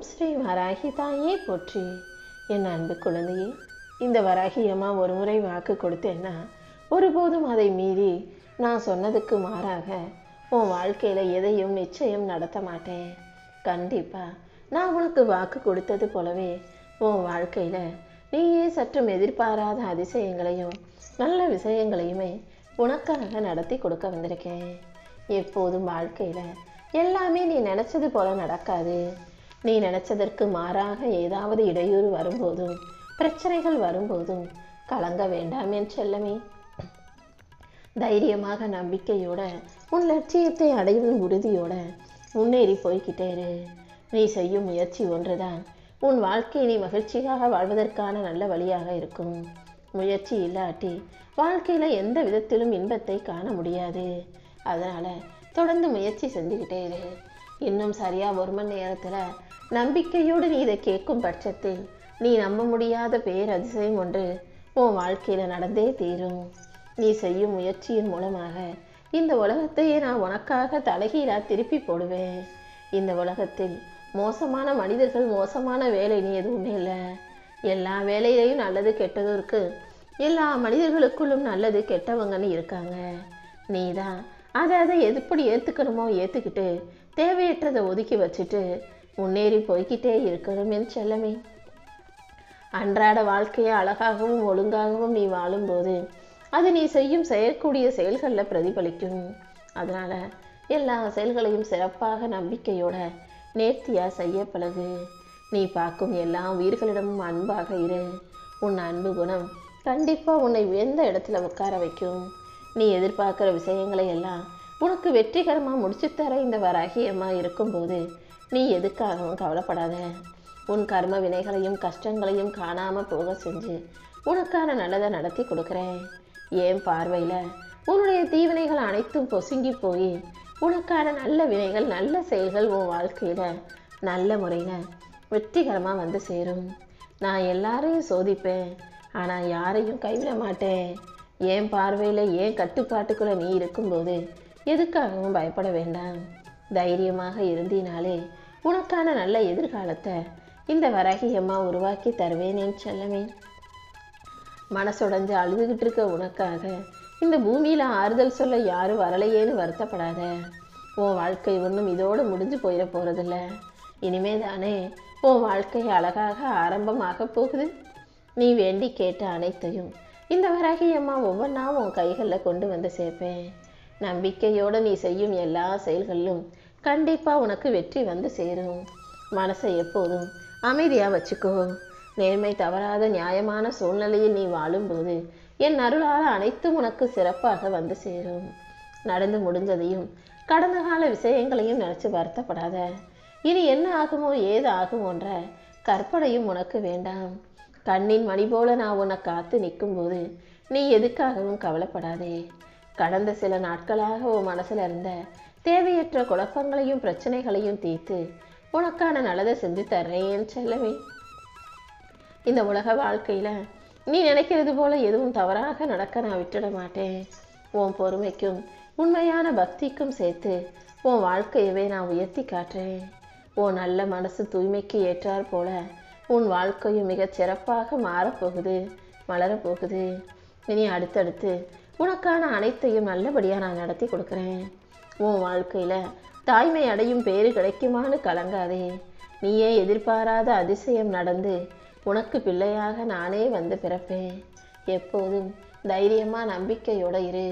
ஸ்ரீ வராகி தாயே போற்றி. என் அன்பு குழந்தையே, இந்த வராகி அம்மா ஒரு முறை வாக்கு கொடுத்தேன்னா ஒருபோதும் அதை மீறி நான் சொன்னதுக்கு மாறாக உன் வாழ்க்கையில் எதையும் நிச்சயம் நடத்த மாட்டேன். கண்டிப்பாக நான் உனக்கு வாக்கு கொடுத்தது போலவே உன் வாழ்க்கையில் நீயே சற்றும் எதிர்பாராத அதிசயங்களையும் நல்ல விஷயங்களையுமே உனக்காக நடத்தி கொடுக்க வந்திருக்கேன். எப்போதும் வாழ்க்கையில் எல்லாமே நீ நினச்சது போல நடக்காது. நீ நினச்சதற்கு மாறாக ஏதாவது இடையூறு வரும்போதும் பிரச்சனைகள் வரும்போதும் கலங்க வேண்டாம் என் செல்லமே. தைரியமாக நம்பிக்கையோட உன் லட்சியத்தை அடையும் உறுதியோட முன்னேறி போய்கிட்டே இரு. நீ செய்யும் முயற்சி ஒன்றுதான் உன் வாழ்க்கையை நீ மகிழ்ச்சியாக வாழ்வதற்கான நல்ல வழியாக இருக்கும். முயற்சி இல்லாட்டி வாழ்க்கையில் எந்த விதத்திலும் இன்பத்தை காண முடியாது. அதனால் தொடர்ந்து முயற்சி செஞ்சுக்கிட்டே இரு. இன்னும் சரியாக 1 மணி நேரத்தில் நம்பிக்கையோடு நீ இதை கேட்கும் பட்சத்தில் நீ நம்ப முடியாத பேரதிசயம் ஒன்று உன் வாழ்க்கையில் நடந்தே தீரும். நீ செய்யும் முயற்சியின் மூலமாக இந்த உலகத்தையே நான் உனக்காக தலைகீழாக திருப்பி போடுவேன். இந்த உலகத்தில் மோசமான மனிதர்கள், மோசமான வேலை நீ எதுவுமே இல்லை. எல்லா வேலையிலையும் நல்லது கெட்டதும் இருக்கு. எல்லா மனிதர்களுக்குள்ளும் நல்லது கெட்டவங்கன்னு இருக்காங்க. நீ தான் அதை எப்படி ஏற்றுக்கணுமோ ஏற்றுக்கிட்டு தேவையற்றதை ஒதுக்கி வச்சுட்டு முன்னேறி போய்கிட்டே இருக்கணும் என் செல்லமே. அன்றாட வாழ்க்கையை அழகாகவும் ஒழுங்காகவும் நீ வாழும்போது அது நீ செய்யக்கூடிய செயல்களில் பிரதிபலிக்கும். அதனால் எல்லா செயல்களையும் சிறப்பாக நம்பிக்கையோட நேர்த்தியாக செய்ய பழகு. நீ பார்க்கும் எல்லா உயிர்களிடமும் அன்பாக இரு. உன் அன்பு குணம் கண்டிப்பாக உன்னை உயர்ந்த இடத்துல உட்கார வைக்கும். நீ எதிர்பார்க்குற விஷயங்களை எல்லாம் உனக்கு வெற்றிகரமாக முடிச்சுத்தர இந்த வராகி அம்மா இருக்கும்போது நீ எதுக்காகவும் கவலைப்படாத. உன் கர்ம வினைகளையும் கஷ்டங்களையும் காணாமல் போக செஞ்சு உனக்கான நல்லதை நடத்தி கொடுக்குறேன். ஏன் பார்வையில் உன்னுடைய தீவினைகள் அனைத்தும் பொசுங்கி போய் உனக்கான நல்ல வினைகள் நல்ல செயல்கள் உன் வாழ்க்கையில் நல்ல முறையில் வெற்றிகரமாக வந்து சேரும். நான் எல்லாரையும் சோதிப்பேன், ஆனால் யாரையும் கைவிட மாட்டேன். ஏன் பார்வையில் ஏன் கட்டுப்பாட்டுக்குள்ளே நீ இருக்கும்போது எதுக்காகவும் பயப்பட வேண்டாம். தைரியமாக இருந்தினாலே உனக்கான நல்ல எதிர்காலத்தை இந்த வராகி அம்மா உருவாக்கி தருவேன் என் செல்லமே. மனசுடைஞ்சு அழுதுகிட்டு இருக்க உனக்காக இந்த பூமியில் ஆறுதல் சொல்ல யாரும் வரலையேன்னு வருத்தப்படாத. உன் வாழ்க்கை ஒன்றும் இதோடு முடிஞ்சு போயிட போகிறதில்ல. இனிமே தானே உன் வாழ்க்கை அழகாக ஆரம்பமாக போகுது. நீ வேண்டி கேட்ட அனைத்தையும் இந்த வராகி அம்மா ஒவ்வொன்றா உன் கைகளில் கொண்டு வந்து சேர்ப்பேன். நம்பிக்கையோடு நீ செய்யும் எல்லா செயல்களிலும் கண்டிப்பாக உனக்கு வெற்றி வந்து சேரும். மனசை எப்போதும் அமைதியாக வச்சுக்கோ. நேர்மை தவறாத நியாயமான சூழ்நிலையில் நீ வாழும்போது என் அருளால் அனைத்தும் உனக்கு சிறப்பாக வந்து சேரும். நடந்து முடிஞ்சதையும் கடந்த கால விஷயங்களையும் நினச்சி வருத்தப்படாத. இனி என்ன ஆகுமோ ஏது ஆகுமோன்ற கற்பனையும் உனக்கு வேண்டாம். கண்ணின் மணி போல நான் உன்னை காத்து நிற்கும்போது நீ எதுக்காகவும் கவலைப்படாதே. கடந்த சில நாட்களாக உன் மனசில் இருந்த தேவையற்ற குழப்பங்களையும் பிரச்சனைகளையும் தீர்த்து உனக்கான நல்லதை செஞ்சு தர்றேன் செல்லவே. இந்த உலக வாழ்க்கையில் நீ நினைக்கிறது போல எதுவும் தவறாக நடக்க நான் விட்டுட மாட்டேன். உன் பொறுமைக்கும் உண்மையான பக்திக்கும் சேர்த்து உன் வாழ்க்கையவே நான் உயர்த்தி காட்டுறேன். உன் நல்ல மனசு தூய்மைக்கு ஏற்றார் போல உன் வாழ்க்கையும் மிகச் சிறப்பாக மாறப்போகுது, மலரப்போகுது. இனி அடுத்தடுத்து உனக்கான அனைத்தையும் நல்லபடியாக நான் நடத்தி கொடுக்குறேன். உன் வாழ்க்கையில் தாய்மை அடையும் பேறு கிடைக்குமான்னு கலங்காதே. நீயே எதிர்பாராத அதிசயம் நடந்து உனக்கு பிள்ளையாக நானே வந்து பிறப்பேன். எப்போதும் தைரியமாக நம்பிக்கையோடு இரு.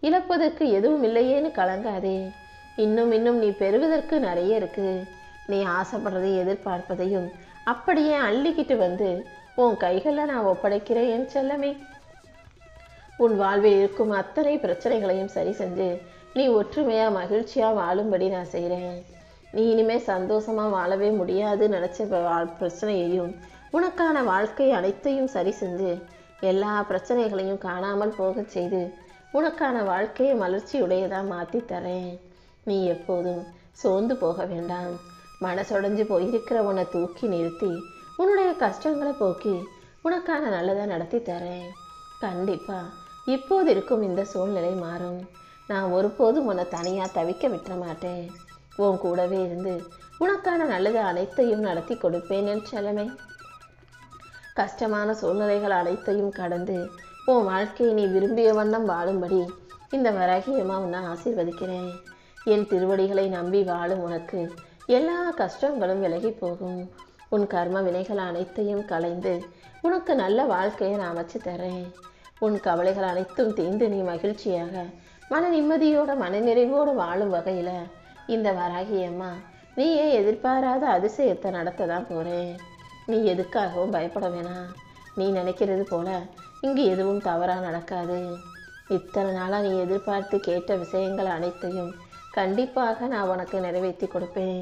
இழப்பதற்கு எதுவும் இல்லையேன்னு கலங்காதே. இன்னும் நீ பெறுவதற்கு நிறைய இருக்குது. நீ ஆசைப்படுறதையும் எதிர்பார்ப்பதையும் அப்படியே அள்ளிக்கிட்டு வந்து உன் கைகளில் நான் ஒப்படைக்கிறேன் என் செல்லமே. உன் வாழ்வில் இருக்கும் அத்தனை பிரச்சனைகளையும் சரி செஞ்சு நீ ஒற்றுமையாக மகிழ்ச்சியாக வாழும்படி நான் செய்கிறேன். நீ இனிமேல் சந்தோஷமாக வாழவே முடியாது நினச்ச பிரச்சனையையும் உனக்கான வாழ்க்கை அனைத்தையும் சரி செஞ்சு எல்லா பிரச்சனைகளையும் காணாமல் போக செய்து உனக்கான வாழ்க்கையை மலர்ச்சியுடையதாக மாற்றி தரேன். நீ எப்போதும் சோர்ந்து போக வேண்டாம். மனசுடைஞ்சு போயிருக்கிற உன்னை தூக்கி நிறுத்தி உன்னுடைய கஷ்டங்களை போக்கி உனக்கான நல்லதை நடத்தி தரேன். கண்டிப்பாக இப்போது இருக்கும் இந்த சூழ்நிலை மாறும். நான் ஒருபோதும் உன்னை தனியாக தவிக்க விட்டுற மாட்டேன். உன் கூடவே இருந்து உனக்கான நல்லது அனைத்தையும் நடத்தி கொடுப்பேன் என் செல்லமே. கஷ்டமான சூழ்நிலைகள் அனைத்தையும் கடந்து உன் வாழ்க்கையை நீ விரும்பிய வண்ணம் வாழும்படி இந்த வராகியம்மா உன்னை ஆசீர்வதிக்கிறேன். என் திருவடிகளை நம்பி வாழும் உனக்கு எல்லா கஷ்டங்களும் விலகி போகும். உன் கர்ம வினைகள் அனைத்தையும் களைந்து உனக்கு நல்ல வாழ்க்கையை நான் அமைச்சு தரேன். உன் கவலைகள் அனைத்தும் தீர்ந்து நீ மகிழ்ச்சியாக மன நிம்மதியோட மனநிறைவோடு வாழும் வகையில் இந்த வராகியம்மா நீயே எதிர்பாராத அதிசயத்தை நடத்த தான் போகிறேன். நீ எதுக்காகவும் பயப்பட வேணாம். நீ நினைக்கிறது போல இங்கு எதுவும் தவறாக நடக்காது. இத்தனை நாளாக நீ எதிர்பார்த்து கேட்ட விஷயங்கள் அனைத்தையும் கண்டிப்பாக நான் உனக்கு நிறைவேற்றி கொடுப்பேன்.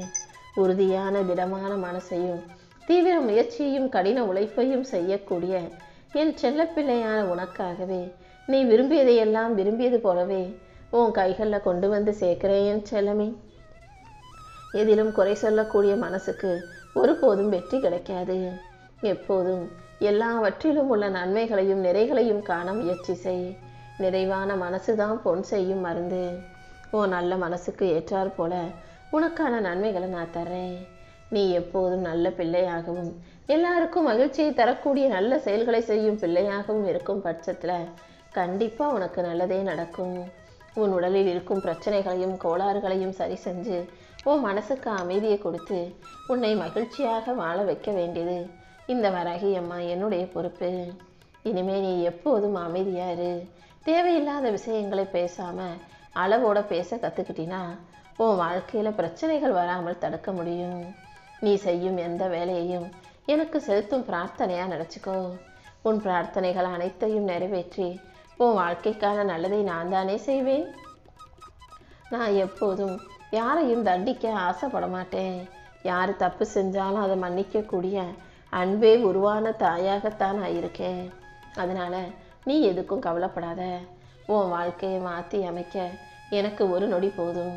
உறுதியான திடமான மனசையும் தீவிர முயற்சியையும் கடின உழைப்பையும் செய்யக்கூடிய என் செல்லப்பிள்ளையான உனக்காகவே நீ விரும்பியதையெல்லாம் விரும்பியது போலவே உன் கைகளில் கொண்டு வந்து சேர்க்கிறேன் என் செல்லமே. எதிலும் குறை சொல்லக்கூடிய மனசுக்கு ஒருபோதும் வெற்றி கிடைக்காது. எப்போதும் எல்லாவற்றிலும் உள்ள நன்மைகளையும் நிறைகளையும் காண முயற்சி செய். நிறைவான மனசுதான் பொன் செய்யும் மருந்து. உன் நல்ல மனசுக்கு ஏற்றாற் போல உனக்கான நன்மைகளை நான் தர்றேன். நீ எப்போதும் நல்ல பிள்ளையாகவும் எல்லாருக்கும் மகிழ்ச்சியை தரக்கூடிய நல்ல செயல்களை செய்யும் பிள்ளையாகவும் இருக்கும் பட்சத்தில் கண்டிப்பாக உனக்கு நல்லதே நடக்கும். உன் உடலில் இருக்கும் பிரச்சனைகளையும் கோளாறுகளையும் சரி செஞ்சு உன் மனசுக்கு அமைதியை கொடுத்து உன்னை மகிழ்ச்சியாக வாழ வைக்க வேண்டியது இந்த வராகியம்மா என்னுடைய பொறுப்பு. இனிமே நீ எப்போதும் அமைதியாரு. தேவையில்லாத விஷயங்களை பேசாமல் அளவோட பேச கற்றுக்கிட்டினா உன் வாழ்க்கையில் பிரச்சனைகள் வராமல் தடுக்க முடியும். நீ செய்யும் எந்த வேலையையும் எனக்கு செலுத்தும் பிரார்த்தனையாக நினச்சிக்கோ. உன் பிரார்த்தனைகள் அனைத்தையும் நிறைவேற்றி உன் வாழ்க்கைக்கான நல்லதை நான் தானே செய்வேன். நான் எப்போதும் யாரையும் தண்டிக்க ஆசைப்பட மாட்டேன். யார் தப்பு செஞ்சாலும் அதை மன்னிக்கக்கூடிய அன்பே உருவான தாயாகத்தான் நான் இருக்கேன். அதனால் நீ எதுக்கும் கவலைப்படாத. உன் வாழ்க்கையை மாற்றி அமைக்க எனக்கு ஒரு நொடி போதும்.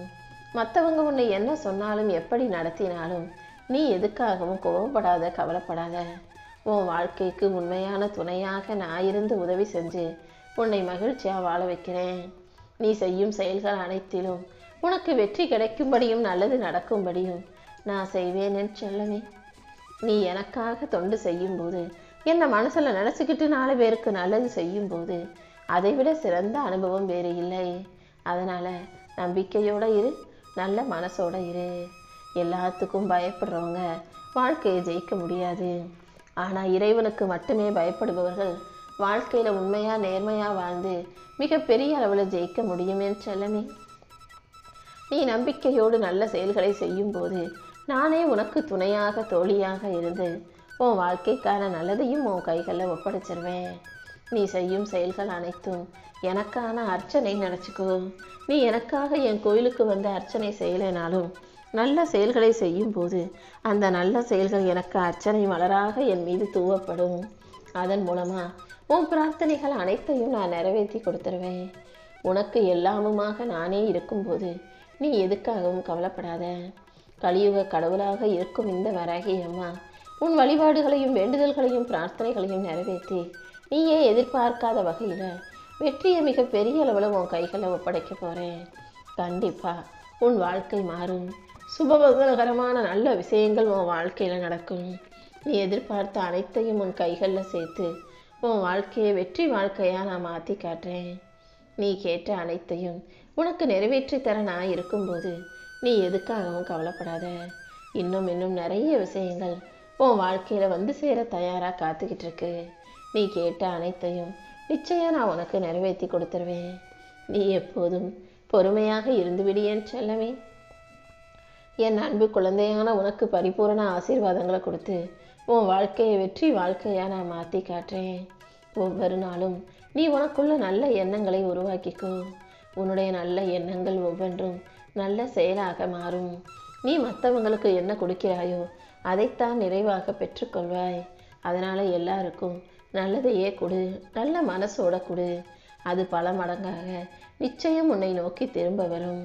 மற்றவங்க உன்னை என்ன சொன்னாலும் எப்படி நடத்தினாலும் நீ எதுக்காகவும் கோவப்படாத, கவலைப்படாத. உன் வாழ்க்கைக்கு உண்மையான துணையாக நான் இருந்து உதவி செஞ்சு உன்னை மகிழ்ச்சியாக வாழ வைக்கிறேன். நீ செய்யும் செயல்கள் அனைத்திலும் உனக்கு வெற்றி கிடைக்கும்படியும் நல்லது நடக்கும்படியும் நான் செய்வேன் என் செல்லமே. நீ எனக்காக தொண்டு செய்யும்போது என்னை மனசில் நினச்சிக்கிட்டு 4 பேருக்கு நல்லது செய்யும்போது அதைவிட சிறந்த அனுபவம் வேறு இல்லை. அதனால் நம்பிக்கையோடு இரு, நல்ல மனசோட இரு. எல்லாத்துக்கும் பயப்படுறவங்க வாழ்க்கையை ஜெயிக்க முடியாது. ஆனால் இறைவனுக்கு மட்டுமே பயப்படுபவர்கள் வாழ்க்கையில் உண்மையாக நேர்மையாக வாழ்ந்து மிகப்பெரிய அளவில் ஜெயிக்க முடியும் என் செல்லமே. நீ நம்பிக்கையோடு நல்ல செயல்களை செய்யும்போது நானே உனக்கு துணையாக தோழியாக இருந்து உன் வாழ்க்கைக்கான நல்லதையும் உன் கைகளில் ஒப்படைச்சிருவேன். நீ செய்யும் செயல்கள் அனைத்தும் எனக்கான அர்ச்சனை நினச்சிக்கோ. நீ எனக்காக என் கோயிலுக்கு வந்து அர்ச்சனை செய்யலைனாலும் நல்ல செயல்களை செய்யும்போது அந்த நல்ல செயல்கள் எனக்கு அர்ச்சனை மலராக என் மீது தூவப்படும். அதன் மூலமாக உன் பிரார்த்தனைகள் அனைத்தையும் நான் நிறைவேற்றி கொடுத்துருவேன். உனக்கு எல்லாமுமாக நானே இருக்கும்போது நீ எதுக்காகவும் கவலைப்படாத. கலியுக கடவுளாக இருக்கும் இந்த வராகியம்மா உன் வழிபாடுகளையும் வேண்டுதல்களையும் பிரார்த்தனைகளையும் நிறைவேற்றி நீயே எதிர்பார்க்காத வகையில் வெற்றியை மிக பெரிய அளவில் உன் கைகளில் ஒப்படைக்க போகிறேன். கண்டிப்பாக உன் வாழ்க்கை மாறும். சுபமங்களகரமான நல்ல விஷயங்கள் உன் வாழ்க்கையில் நடக்கும். நீ எதிர்பார்த்த அனைத்தையும் உன் கைகளில் சேர்த்து உன் வாழ்க்கையை வெற்றி வாழ்க்கையாக நான் மாற்றி காட்டுறேன். நீ கேட்ட அனைத்தையும் உனக்கு நிறைவேற்றி தர நான் இருக்கும்போது நீ எதுக்காகவும் கவலைப்படாத. இன்னும் நிறைய விஷயங்கள் உன் வாழ்க்கையில் வந்து சேர தயாராக காத்துக்கிட்டு இருக்கு. நீ கேட்ட அனைத்தையும் நிச்சயம் நான் உனக்கு நிறைவேற்றி கொடுத்துருவேன். நீ எப்போதும் பொறுமையாக இருந்துவிடு என் செல்லமே. என் அன்பு குழந்தையான உனக்கு பரிபூரண ஆசீர்வாதங்களை கொடுத்து உன் வாழ்க்கையை வெற்றி வாழ்க்கையாக நான் மாற்றி காட்டுறேன். ஒவ்வொரு நாளும் நீ உனக்குள்ள நல்ல எண்ணங்களை உருவாக்கிக்கோ. உன்னுடைய நல்ல எண்ணங்கள் ஒவ்வொன்றும் நல்ல செயலாக மாறும். நீ மற்றவங்களுக்கு என்ன கொடுக்கிறாயோ அதைத்தான் நிறைவாக பெற்றுக்கொள்வாய். அதனால் எல்லாருக்கும் நல்லதையே கொடு, நல்ல மனசோட கொடு. அது பல மடங்காக நிச்சயம் உன்னை நோக்கி திரும்ப வரும்.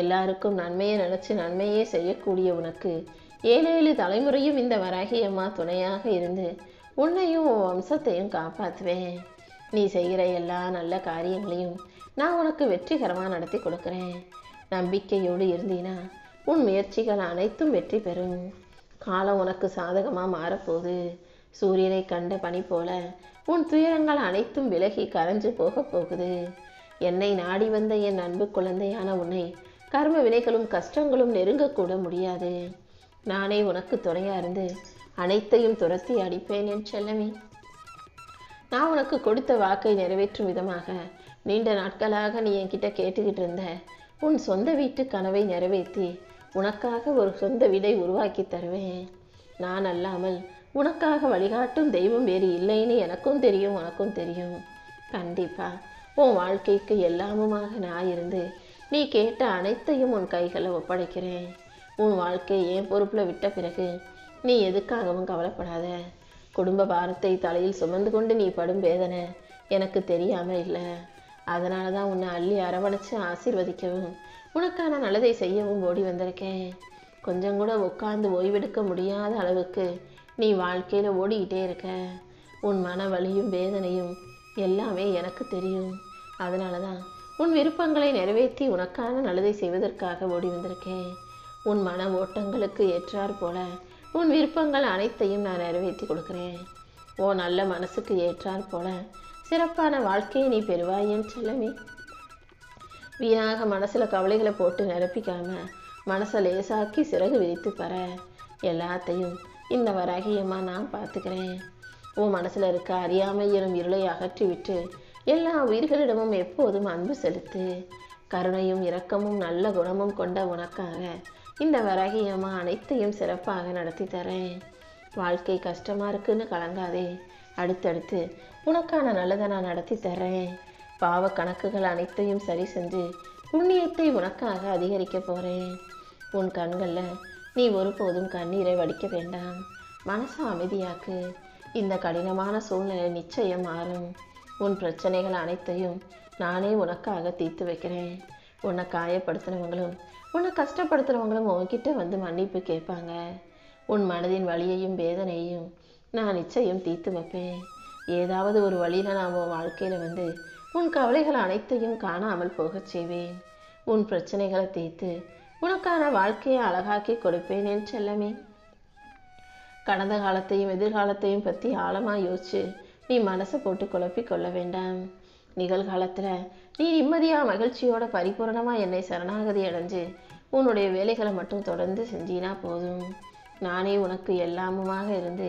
எல்லாருக்கும் நன்மையை நினச்சி நன்மையே செய்யக்கூடிய உனக்கு 7 தலைமுறையும் இந்த வராகியம்மா துணையாக இருந்து உன்னையும் உன் வம்சத்தையும் காப்பாற்றுவேன். நீ செய்கிற எல்லா நல்ல காரியங்களையும் நான் உனக்கு வெற்றிகரமாக நடத்தி கொடுக்குறேன். நம்பிக்கையோடு இருந்தீனா உன் முயற்சிகள் அனைத்தும் வெற்றி பெறும். காலம் உனக்கு சாதகமாக மாறப்போகுது. சூரியனை கண்ட பனி போல உன் துயரங்கள் அனைத்தும் விலகி கரைஞ்சு போக போகுது. என்னை நாடி வந்த என் அன்பு குழந்தையான உன்னை கர்ம வினைகளும் கஷ்டங்களும் நெருங்கக்கூட முடியாது. நானே உனக்கு துணையா இருந்து அனைத்தையும் துரத்தி அடிப்பேன் என் செல்லமே. நான் உனக்கு கொடுத்த வாக்கை நிறைவேற்றும் விதமாக நீண்ட நாட்களாக நீ என்கிட்ட கேட்டுக்கிட்டு இருந்த உன் சொந்த வீட்டு கனவை நிறைவேற்றி உனக்காக ஒரு சொந்த வீடை உருவாக்கி தருவேன். நான் அல்லாமல் உனக்காக வழிகாட்டும் தெய்வம் வேறு இல்லைன்னு எனக்கும் தெரியும், உனக்கும் தெரியும். கண்டிப்பா உன் வாழ்க்கைக்கு எல்லாமுமாக நான் இருந்து நீ கேட்ட அனைத்தையும் உன் கைகளை ஒப்படைக்கிறேன். உன் வாழ்க்கை என் பொறுப்பில் விட்ட பிறகு நீ எதுக்காகவும் கவலைப்படாத. குடும்ப பாரத்தை தலையில் சுமந்து கொண்டு நீ படும் வேதனை எனக்கு தெரியாமல் இல்லை. அதனால தான் உன்னை அள்ளி அரவணைச்சு ஆசீர்வதிக்கவும் உனக்கான நல்லதை செய்யவும் ஓடி வந்திருக்கேன். கொஞ்சம் கூட உட்கார்ந்து ஓய்வெடுக்க முடியாத அளவுக்கு நீ வாழ்க்கையில் ஓடிக்கிட்டே இருக்க. உன் மன வலியும் வேதனையும் எல்லாமே எனக்கு தெரியும். அதனால தான் உன் விருப்பங்களை நிறைவேற்றி உனக்கான நல்லதை செய்வதற்காக ஓடி வந்திருக்கேன். உன் மன ஓட்டங்களுக்கு ஏற்றாற் போல உன் விருப்பங்கள் அனைத்தையும் நான் நிறைவேற்றி கொடுக்குறேன். ஓ நல்ல மனசுக்கு ஏற்றாற் போல சிறப்பான வாழ்க்கையை நீ பெறுவாய் என் செல்லமே. வீணாக மனசில் கவலைகளை போட்டு நிரப்பிக்காம மனசை லேசாக்கி சிறகு விரித்து பெற எல்லாத்தையும் இந்த வராகியம்மா நான் பார்த்துக்கிறேன். உன் மனசில் இருக்க அறியாமை எனும் இருளை அகற்றிவிட்டு எல்லா உயிர்களிடமும் எப்போதும் அன்பு செலுத்து. கருணையும் இரக்கமும் நல்ல குணமும் கொண்ட உனக்காக இந்த வராகியம்மா அனைத்தையும் சிறப்பாக நடத்தி தரேன். வாழ்க்கை கஷ்டமாக இருக்குன்னு கலங்காதே. அடுத்தடுத்து உனக்கான நல்லதை நான் நடத்தி தர்றேன். பாவ கணக்குகள் அனைத்தையும் சரி செஞ்சு புண்ணியத்தை உனக்காக அதிகரிக்க போகிறேன். உன் கண்களில் நீ ஒருபோதும் கண்ணீரை வடிக்க வேண்டாம். மனசை அமைதியாக்கு. இந்த கடினமான சூழ்நிலை நிச்சயம் மாறும். உன் பிரச்சனைகள் அனைத்தையும் நானே உனக்காக தீர்த்து வைக்கிறேன். உன்னை காயப்படுத்துகிறவங்களும் உன்னை கஷ்டப்படுத்துகிறவங்களும் உன்கிட்ட வந்து மன்னிப்பு கேட்பாங்க. உன் மனதின் வலியையும் வேதனையையும் நான் நிச்சயம் தீர்த்து வைப்பேன். ஏதாவது ஒரு வழியில் நான் உன் வாழ்க்கையில் வந்து உன் கவலைகள் அனைத்தையும் காணாமல் போகச் செய்வேன். உன் பிரச்சனைகளை தீர்த்து உனக்கான வாழ்க்கையை அழகாக்கி கொடுப்பேன் என் செல்லமே. கடந்த காலத்தையும் எதிர்காலத்தையும் பற்றி ஆழமாக யோசிச்சு நீ மனசை போட்டு குழப்பி கொள்ள வேண்டாம். நிகழ்காலத்தில் நீ நிம்மதியாக மகிழ்ச்சியோட பரிபூரணமாக என்னை சரணாகதி அடைஞ்சு உன்னுடைய வேலைகளை மட்டும் தொடர்ந்து செஞ்சினா போதும். நானே உனக்கு எல்லாமுமாக இருந்து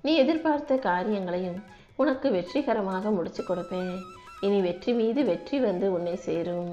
நீ எதிர்பார்த்த காரியங்களையும் உனக்கு வெற்றிகரமாக முடிச்சு கொடுப்பேன். இனி வெற்றி மீது வெற்றி வந்து உன்னை சேரும்.